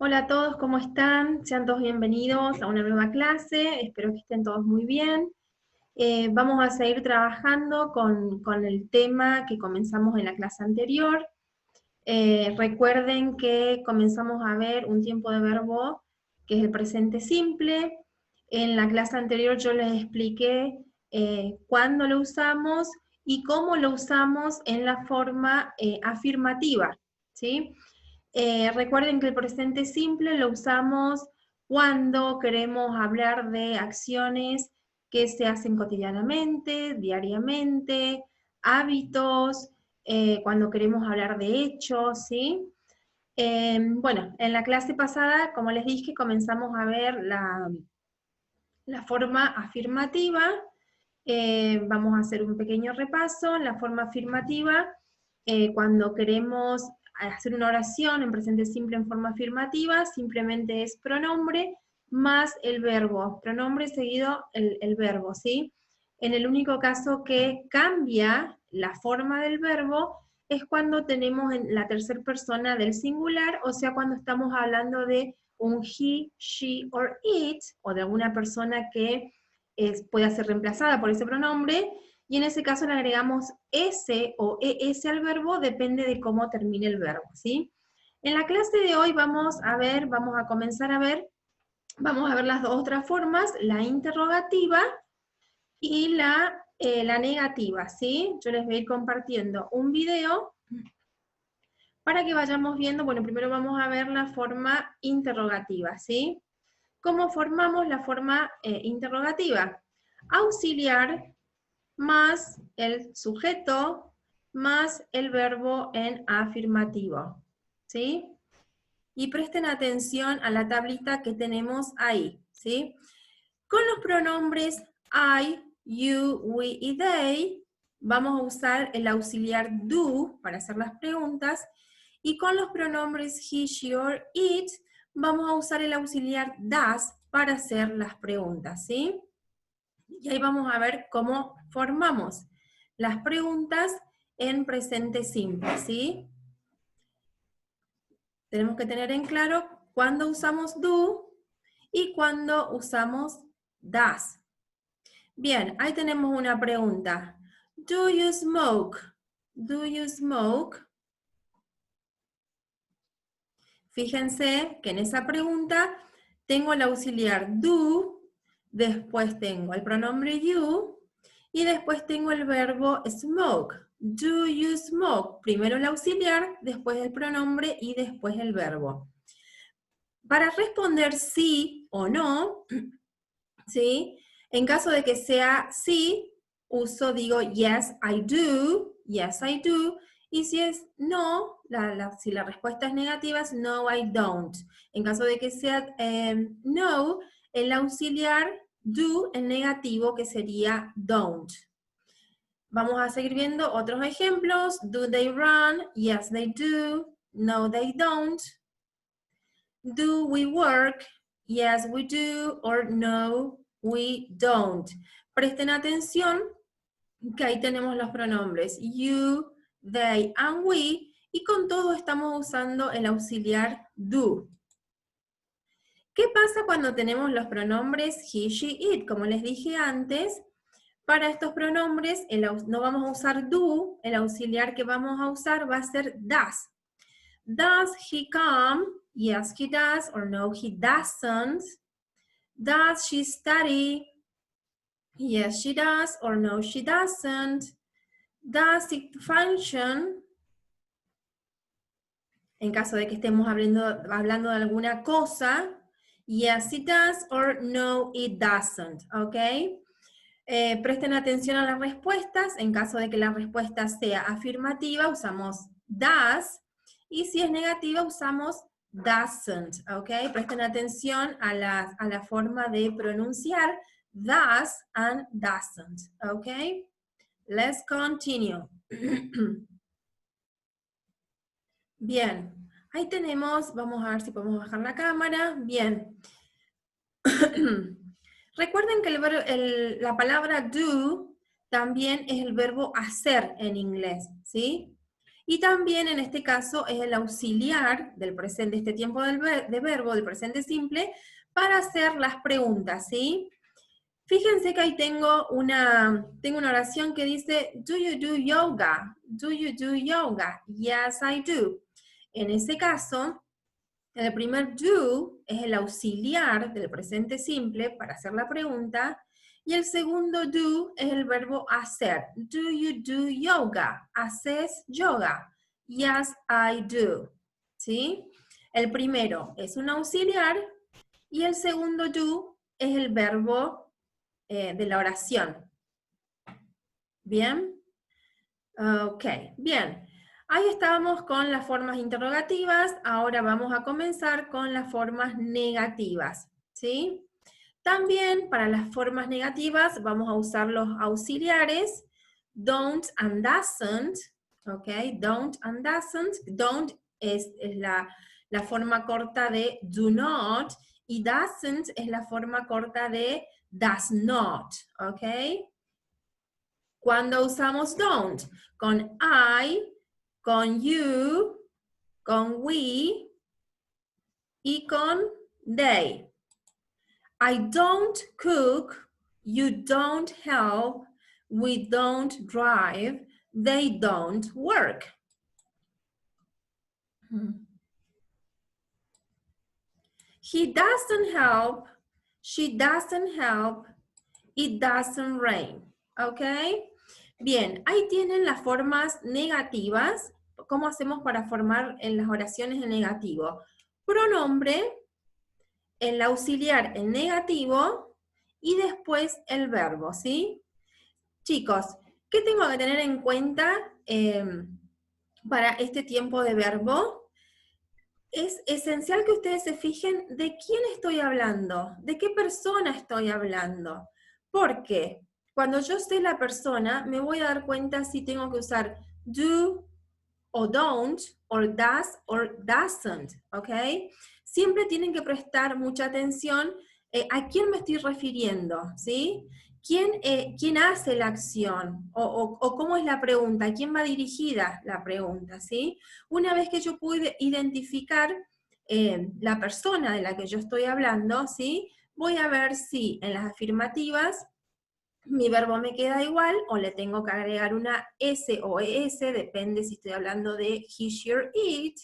Hola a todos, ¿cómo están? Sean todos bienvenidos a una nueva clase, espero que estén todos muy bien. Vamos a seguir trabajando con el tema que comenzamos en la clase anterior. Recuerden que comenzamos a ver un tiempo de verbo que es el presente simple. En la clase anterior yo les expliqué cuándo lo usamos y cómo lo usamos en la forma afirmativa, ¿sí? Recuerden que el presente simple lo usamos cuando queremos hablar de acciones que se hacen cotidianamente, diariamente, hábitos, cuando queremos hablar de hechos, ¿sí? Bueno, en la clase pasada, como les dije, comenzamos a ver la forma afirmativa. Vamos a hacer un pequeño repaso. La forma afirmativa, cuando queremos hacer una oración en presente simple en forma afirmativa, simplemente es pronombre más el verbo, pronombre seguido el verbo, ¿sí? En el único caso que cambia la forma del verbo es cuando tenemos en la tercera persona del singular, o sea, cuando estamos hablando de un he, she or it, o de alguna persona que puede ser reemplazada por ese pronombre, y en ese caso le agregamos s o es al verbo, depende de cómo termine el verbo, ¿sí? En la clase de hoy vamos a ver, vamos a ver las dos otras formas, la interrogativa y la negativa, ¿sí? Yo les voy a ir compartiendo un video para que vayamos viendo, bueno, primero vamos a ver la forma interrogativa, ¿sí? ¿Cómo formamos la forma interrogativa? Auxiliar más el sujeto más el verbo en afirmativo, ¿sí? Y presten atención a la tablita que tenemos ahí, ¿sí? Con los pronombres I, you, we y they, vamos a usar el auxiliar do para hacer las preguntas, y con los pronombres he, she or it, vamos a usar el auxiliar does para hacer las preguntas, ¿sí? Y ahí vamos a ver cómo formamos las preguntas en presente simple, ¿sí? Tenemos que tener en claro cuándo usamos do y cuándo usamos does. Bien, ahí tenemos una pregunta. Do you smoke? Do you smoke? Fíjense que en esa pregunta tengo el auxiliar do, después tengo el pronombre you, y después tengo el verbo smoke. Do you smoke? Primero el auxiliar, después el pronombre y después el verbo. Para responder sí o no, ¿sí? En caso de que sea sí, digo yes, I do, yes, I do. Y si es no, si la respuesta es negativa, es no, I don't. En caso de que sea no, el auxiliar do en negativo, que sería don't. Vamos a seguir viendo otros ejemplos. Do they run? Yes, they do. No, they don't. Do we work? Yes, we do. Or no, we don't. Presten atención que ahí tenemos los pronombres you, they, and we, y con todo estamos usando el auxiliar do. ¿Qué pasa cuando tenemos los pronombres he, she, it? Como les dije antes, para estos pronombres no vamos a usar do, el auxiliar que vamos a usar va a ser does. Does he come? Yes, he does, or no, he doesn't. Does she study? Yes, she does, or no, she doesn't. Does it function? En caso de que estemos hablando de alguna cosa, yes, it does, or no, it doesn't, ¿ok? Presten atención a las respuestas. En caso de que la respuesta sea afirmativa, usamos does, y si es negativa, usamos doesn't, ¿ok? Presten atención a la forma de pronunciar does and doesn't, ¿ok? Let's continue. Bien, ahí tenemos, vamos a ver si podemos bajar la cámara. Bien. Recuerden que la palabra do también es el verbo hacer en inglés, ¿sí? Y también en este caso es el auxiliar del presente, este tiempo de verbo, del presente simple, para hacer las preguntas, ¿sí? Fíjense que ahí tengo una oración que dice, do you do yoga? Do you do yoga? Yes, I do. En ese caso, el primer do es el auxiliar del presente simple para hacer la pregunta, y el segundo do es el verbo hacer. Do you do yoga? ¿Haces yoga? Yes, I do. ¿Sí? El primero es un auxiliar y el segundo do es el verbo de la oración. ¿Bien? Ok, bien. Ahí estábamos con las formas interrogativas, ahora vamos a comenzar con las formas negativas, ¿sí? También para las formas negativas vamos a usar los auxiliares, don't and doesn't, ¿ok? Don't and doesn't. Don't es la forma corta de do not, y doesn't es la forma corta de does not, ¿ok? Cuando usamos don't, con I, con you, con we y con they. I don't cook, you don't help, we don't drive, they don't work. He doesn't help, she doesn't help, it doesn't rain. ¿Ok? Bien, ahí tienen las formas negativas. ¿Cómo hacemos para formar en las oraciones en negativo? Pronombre, el auxiliar en negativo y después el verbo, ¿sí? Chicos, ¿qué tengo que tener en cuenta para este tiempo de verbo? Es esencial que ustedes se fijen de quién estoy hablando, de qué persona estoy hablando. Porque cuando yo sé la persona, me voy a dar cuenta si tengo que usar do o don't, or does or doesn't, ¿ok? Siempre tienen que prestar mucha atención a quién me estoy refiriendo, ¿sí? ¿Quién hace la acción? O cómo es la pregunta, ¿a quién va dirigida la pregunta, ¿sí? Una vez que yo pude identificar la persona de la que yo estoy hablando, ¿sí? Voy a ver si en las afirmativas mi verbo me queda igual o le tengo que agregar una S o ES, depende si estoy hablando de he, she, it.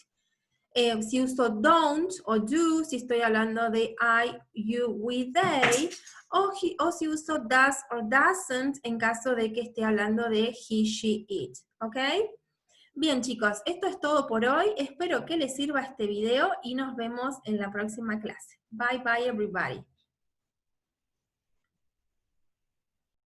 Si uso don't o do, si estoy hablando de I, you, we, they, o si uso does or doesn't en caso de que esté hablando de he, she, it. ¿Ok? Bien chicos, esto es todo por hoy. Espero que les sirva este video y nos vemos en la próxima clase. Bye bye everybody.